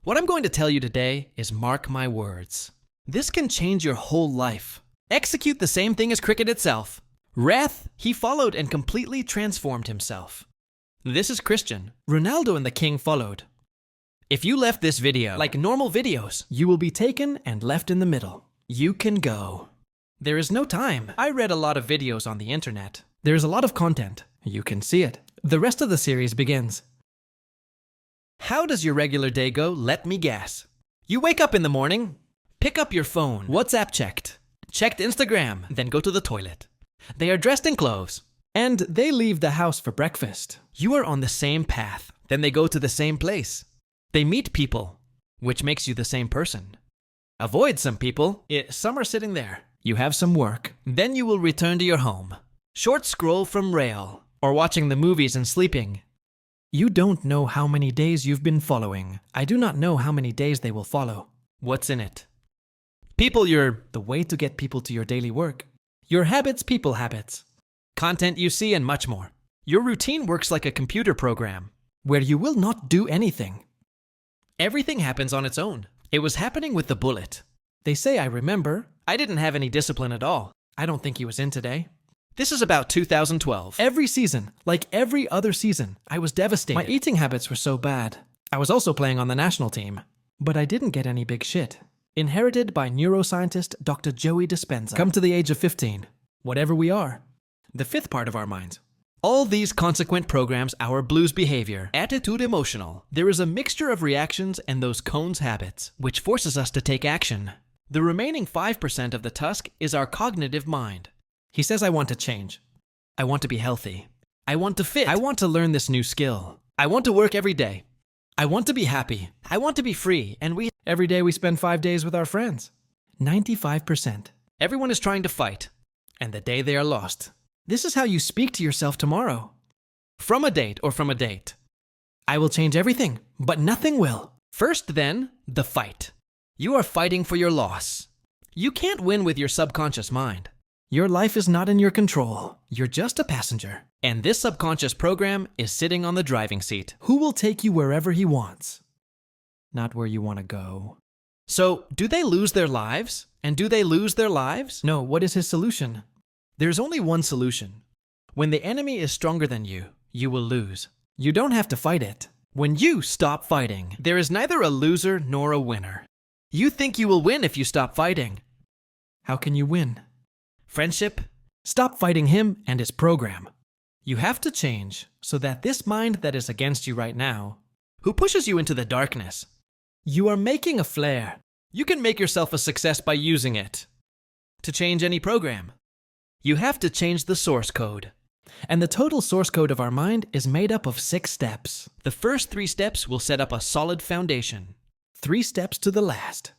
What I'm going to tell you today is mark my words. This can change your whole life. Execute the same thing as cricket itself. Wrath, he followed and completely transformed himself. This is Christian. Ronaldo and the King followed. If you left this video like normal videos, you will be taken and left in the middle. You can go. There is no time. I read a lot of videos on the internet. There is a lot of content. You can see it. The rest of the series begins. How does your regular day go? Let me guess. You wake up in the morning, pick up your phone, WhatsApp checked Instagram, then go to the toilet. They are dressed in clothes, and they leave the house for breakfast. You are on the same path. Then they go to the same place. They meet people, which makes you the same person. Avoid some people. Some are sitting there. You have some work. Then you will return to your home. Short scroll from rail, or watching the movies and sleeping. You don't know how many days you've been following. I do not know how many days they will follow. What's in it? People, the way to get people to your daily work. Your habits, people habits. Content you see and much more. Your routine works like a computer program, where you will not do anything. Everything happens on its own. It was happening with the bullet. They say I remember. I didn't have any discipline at all. I don't think he was in today. This is about 2012. Every season, like every other season, I was devastated. My eating habits were so bad. I was also playing on the national team. But I didn't get any big shit. Inherited by neuroscientist Dr. Joey Dispenza. Come to the age of 15. Whatever we are. The fifth part of our minds. All these consequent programs our blues behavior, attitude emotional. There is a mixture of reactions and those cones habits, which forces us to take action. The remaining 5% of the tusk is our cognitive mind. He says I want to change. I want to be healthy. I want to fit. I want to learn this new skill. I want to work every day. I want to be happy. I want to be free. And every day we spend 5 days with our friends. 95%. Everyone is trying to fight. And the day they are lost. This is how you speak to yourself tomorrow. From a date or from a date. I will change everything, but nothing will. First then, the fight. You are fighting for your loss. You can't win with your subconscious mind. Your life is not in your control. You're just a passenger. And this subconscious program is sitting on the driving seat. Who will take you wherever he wants? Not where you want to go. So, do they lose their lives? And do they lose their lives? No, what is his solution? There's only one solution. When the enemy is stronger than you, you will lose. You don't have to fight it. When you stop fighting, there is neither a loser nor a winner. You think you will win if you stop fighting. How can you win? Friendship? Stop fighting him and his program. You have to change so that this mind that is against you right now, who pushes you into the darkness, you are making a flare. You can make yourself a success by using it. To change any program, you have to change the source code. And the total source code of our mind is made up of 6 steps. The first 3 steps will set up a solid foundation. 3 steps to the last.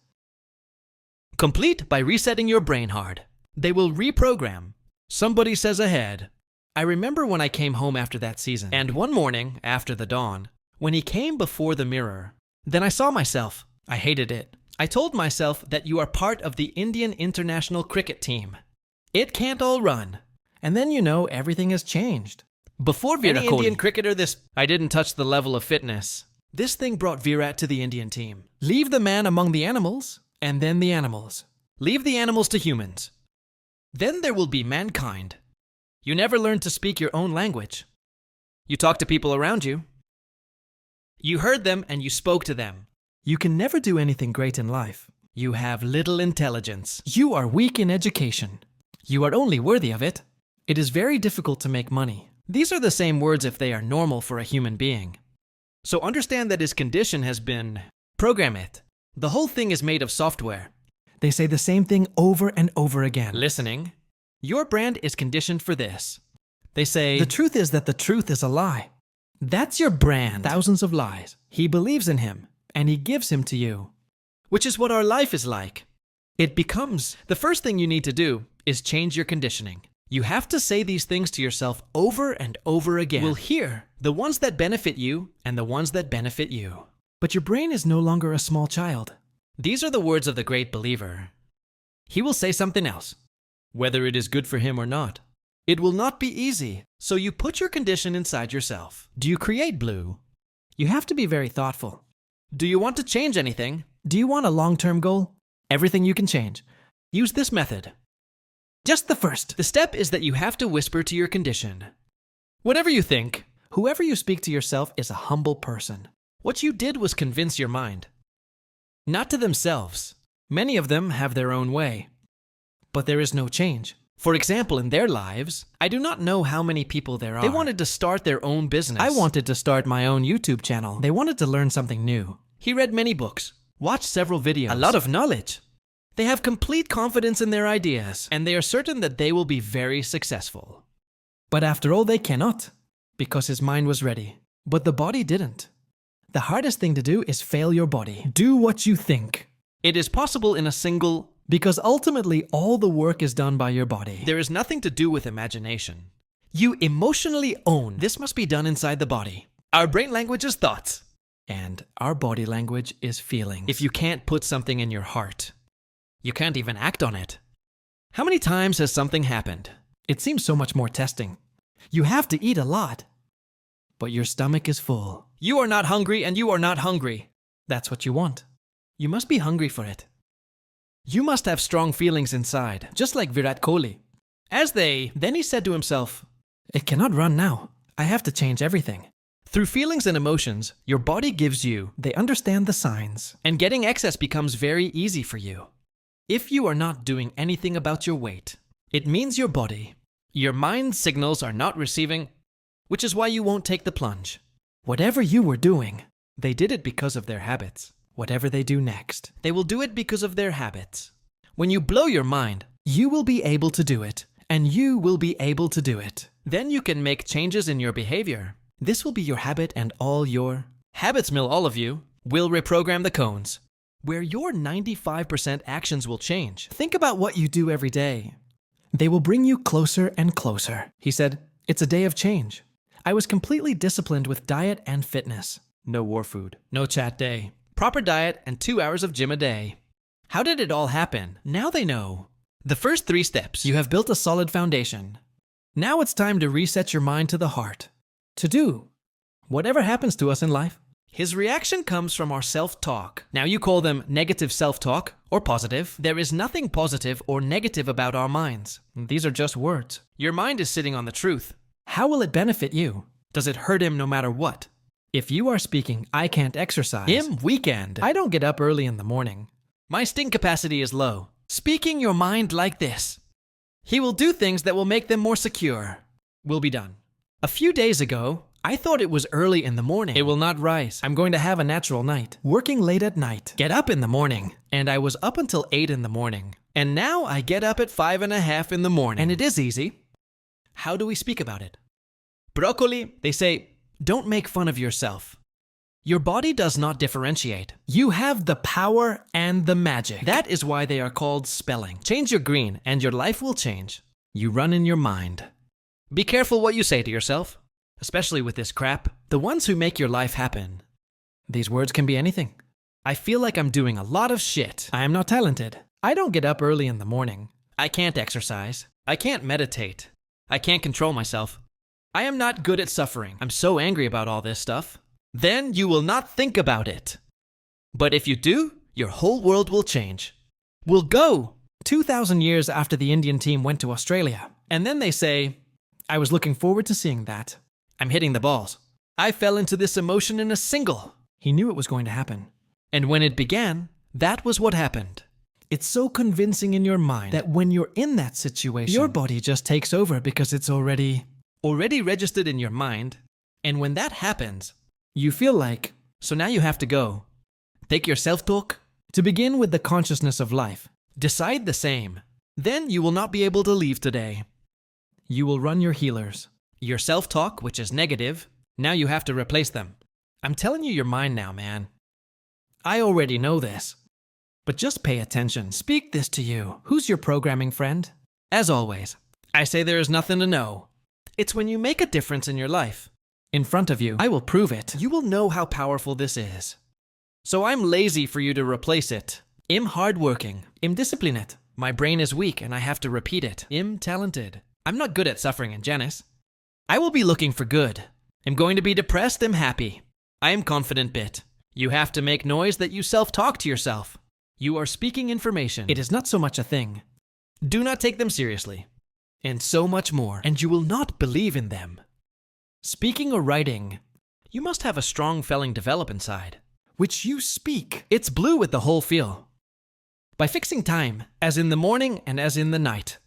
Complete by resetting your brain hard. They will reprogram. Somebody says ahead. I remember when I came home after that season, and one morning, after the dawn, when he came before the mirror, then I saw myself. I hated it. I told myself that you are part of the Indian international cricket team. It can't all run. And then everything has changed. Before Virat Kohli, Indian cricketer, I didn't touch the level of fitness. This thing brought Virat to the Indian team. Leave the man among the animals, and then the animals. Leave the animals to humans. Then there will be mankind. You never learned to speak your own language. You talk to people around you. You heard them and you spoke to them. You can never do anything great in life. You have little intelligence. You are weak in education. You are only worthy of it. It is very difficult to make money. These are the same words if they are normal for a human being. So understand that his condition has been program it. The whole thing is made of software. They say the same thing over and over again. Listening. Your brand is conditioned for this. They say, the truth is that the truth is a lie. That's your brand. Thousands of lies. He believes in him, and he gives him to you. Which is what our life is like. It becomes, the first thing you need to do is change your conditioning. You have to say these things to yourself over and over again. We'll hear the ones that benefit you and the ones that benefit you. But your brain is no longer a small child. These are the words of the great believer. He will say something else, whether it is good for him or not. It will not be easy, so you put your condition inside yourself. Do you create blue? You have to be very thoughtful. Do you want to change anything? Do you want a long-term goal? Everything you can change. Use this method. Just the first. The step is that you have to whisper to your condition. Whatever you think, whoever you speak to yourself is a humble person. What you did was convince your mind. Not to themselves. Many of them have their own way. But there is no change. For example, in their lives, I do not know how many people there are. They wanted to start their own business. I wanted to start my own YouTube channel. They wanted to learn something new. He read many books, watched several videos. A lot of knowledge. They have complete confidence in their ideas, and they are certain that they will be very successful. But after all, they cannot, because his mind was ready. But the body didn't. The hardest thing to do is fail your body. Do what you think. It is possible in a single... Because ultimately, all the work is done by your body. There is nothing to do with imagination. You emotionally own. This must be done inside the body. Our brain language is thoughts. And our body language is feelings. If you can't put something in your heart, you can't even act on it. How many times has something happened? It seems so much more testing. You have to eat a lot. But your stomach is full. You are not hungry and you are not hungry. That's what you want. You must be hungry for it. You must have strong feelings inside, just like Virat Kohli. Then he said to himself, it cannot run now. I have to change everything. Through feelings and emotions, your body gives you, they understand the signs, and getting excess becomes very easy for you. If you are not doing anything about your weight, it means your body, your mind's signals are not receiving, which is why you won't take the plunge. Whatever you were doing, they did it because of their habits. Whatever they do next, they will do it because of their habits. When you blow your mind, you will be able to do it, and you will be able to do it. Then you can make changes in your behavior. This will be your habit, and all your habits mill, all of you, will reprogram the cones, where your 95% actions will change. Think about what you do every day. They will bring you closer and closer. He said, it's a day of change. I was completely disciplined with diet and fitness. No war food. No chat day. Proper diet and 2 hours of gym a day. How did it all happen? Now they know. The first 3 steps. You have built a solid foundation. Now it's time to reset your mind to the heart. To do whatever happens to us in life. His reaction comes from our self-talk. Now you call them negative self-talk or positive. There is nothing positive or negative about our minds. These are just words. Your mind is sitting on the truth. How will it benefit you? Does it hurt him no matter what? If you are speaking, I can't exercise. Him, weekend. I don't get up early in the morning. My sting capacity is low. Speaking your mind like this. He will do things that will make them more secure. Will be done. A few days ago, I thought it was early in the morning. It will not rise. I'm going to have a natural night. Working late at night. Get up in the morning. And I was up until 8 in the morning. And now I get up at 5:30 in the morning. And it is easy. How do we speak about it? Broccoli, they say, don't make fun of yourself. Your body does not differentiate. You have the power and the magic. That is why they are called spelling. Change your green and your life will change. You run in your mind. Be careful what you say to yourself, especially with this crap. The ones who make your life happen. These words can be anything. I feel like I'm doing a lot of shit. I am not talented. I don't get up early in the morning. I can't exercise. I can't meditate. I can't control myself. I am not good at suffering. I'm so angry about all this stuff. Then you will not think about it. But if you do, your whole world will change. Will go. 2,000 years after the Indian team went to Australia. And then they say, I was looking forward to seeing that. I'm hitting the balls. I fell into this emotion in a single. He knew it was going to happen. And when it began, that was what happened. It's so convincing in your mind that when you're in that situation, your body just takes over because it's already registered in your mind. And when that happens, you feel like, so now you have to go. Take your self-talk. To begin with the consciousness of life. Decide the same. Then you will not be able to leave today. You will run your healers. Your self-talk, which is negative, now you have to replace them. I'm telling you your mind now, man. I already know this. But just pay attention. Speak this to you. Who's your programming friend? As always, I say there is nothing to know. It's when you make a difference in your life. In front of you, I will prove it. You will know how powerful this is. So I'm lazy for you to replace it. I'm hardworking. I'm disciplined. My brain is weak and I have to repeat it. I'm talented. I'm not good at suffering and Janice. I will be looking for good. I'm going to be depressed. I'm happy. I am confident bit. You have to make noise that you self-talk to yourself. You are speaking information. It is not so much a thing. Do not take them seriously. And so much more. And you will not believe in them. Speaking or writing, you must have a strong feeling develop inside, which you speak. It's blue with the whole feel. By fixing time, as in the morning and as in the night.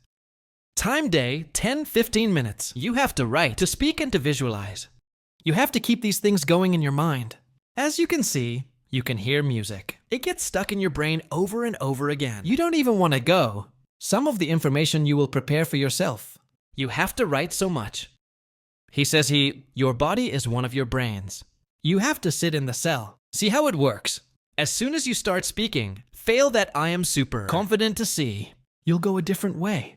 Time day, 10-15 minutes. You have to write, to speak, and to visualize. You have to keep these things going in your mind. As you can see, you can hear music. It gets stuck in your brain over and over again. You don't even want to go. Some of the information you will prepare for yourself. You have to write so much. He says your body is one of your brains. You have to sit in the cell. See how it works. As soon as you start speaking, fail that I am super confident to see. You'll go a different way.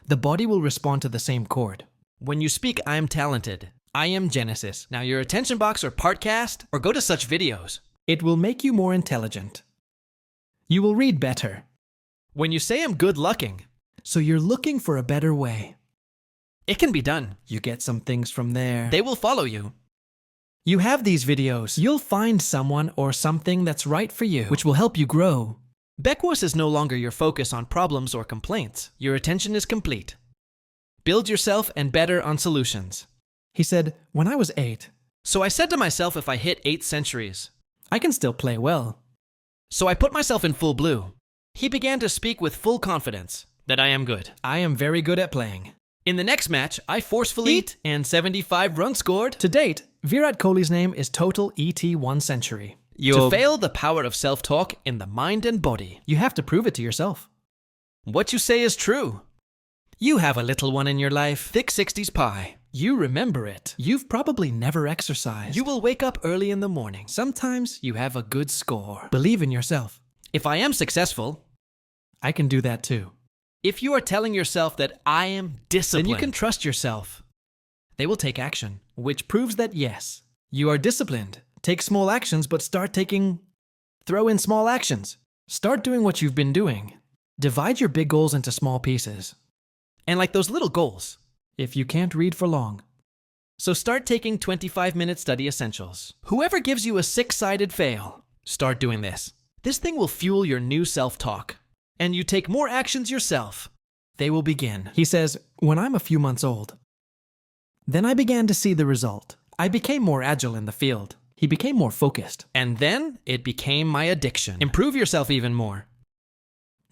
The body will respond to the same chord. When you speak, I am talented. I am Genesis. Now your attention box or podcast, or go to such videos. It will make you more intelligent. You will read better. When you say I'm good looking, so you're looking for a better way. It can be done. You get some things from there. They will follow you. You have these videos. You'll find someone or something that's right for you, which will help you grow. Beckwith is no longer your focus on problems or complaints. Your attention is complete. Build yourself and better on solutions. He said, when I was 8. So I said to myself, if I hit 8 centuries, I can still play well. So I put myself in full blue. He began to speak with full confidence that I am good. I am very good at playing. In the next match, I forcefully eat and 75 runs scored. To date, Virat Kohli's name is total ET 1 century. To fail the power of self-talk in the mind and body, you have to prove it to yourself. What you say is true. You have a little one in your life, thick 60s pie. You remember it. You've probably never exercised. You will wake up early in the morning. Sometimes you have a good score. Believe in yourself. If I am successful, I can do that too. If you are telling yourself that I am disciplined, then you can trust yourself. They will take action, which proves that yes, you are disciplined. Take small actions, but throw in small actions. Start doing what you've been doing. Divide your big goals into small pieces. And like those little goals, if you can't read for long. So start taking 25-minute study essentials. Whoever gives you a 6-sided fail, start doing this. This thing will fuel your new self-talk. And you take more actions yourself. They will begin. He says, when I'm a few months old. Then I began to see the result. I became more agile in the field. He became more focused. And then it became my addiction. Improve yourself even more.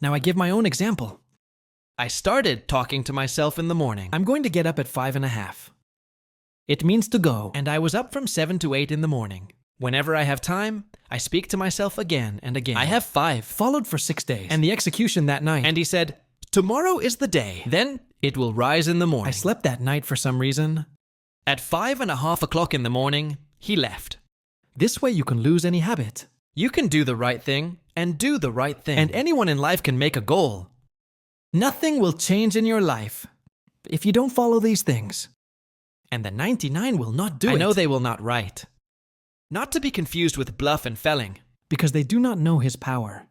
Now I give my own example. I started talking to myself in the morning. I'm going to get up at 5:30. It means to go. And I was up from 7 to 8 in the morning. Whenever I have time, I speak to myself again and again. I have 5. Followed for 6 days. And the execution that night. And he said, tomorrow is the day. Then it will rise in the morning. I slept that night for some reason. At 5:30 in the morning, he left. This way you can lose any habit. You can do the right thing and do the right thing. And anyone in life can make a goal. Nothing will change in your life if you don't follow these things. And the 99 will not do it. I know they will not write. Not to be confused with bluff and felling, because they do not know his power.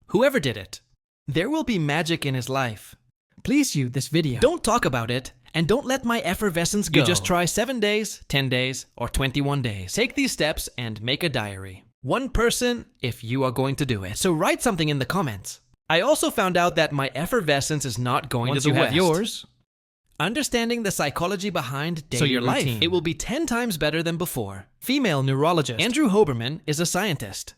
Whoever did it, there will be magic in his life. Please you this video. Don't talk about it, and don't let my effervescence go. You just try 7 days, 10 days, or 21 days. Take these steps and make a diary. One person if you are going to do it. So write something in the comments. I also found out that my effervescence is not going to the west. Once you have yours, understanding the psychology behind daily routine, it will be 10 times better than before. Female neurologist Andrew Hoberman is a scientist.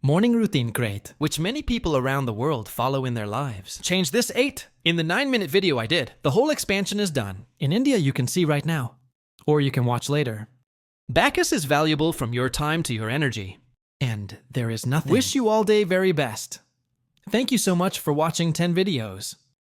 Morning routine great, which many people around the world follow in their lives. Change this 8. In the 9-minute video I did, the whole expansion is done. In India you can see right now, or you can watch later. Bacchus is valuable from your time to your energy. And there is nothing. Wish you all day very best. Thank you so much for watching 10 videos.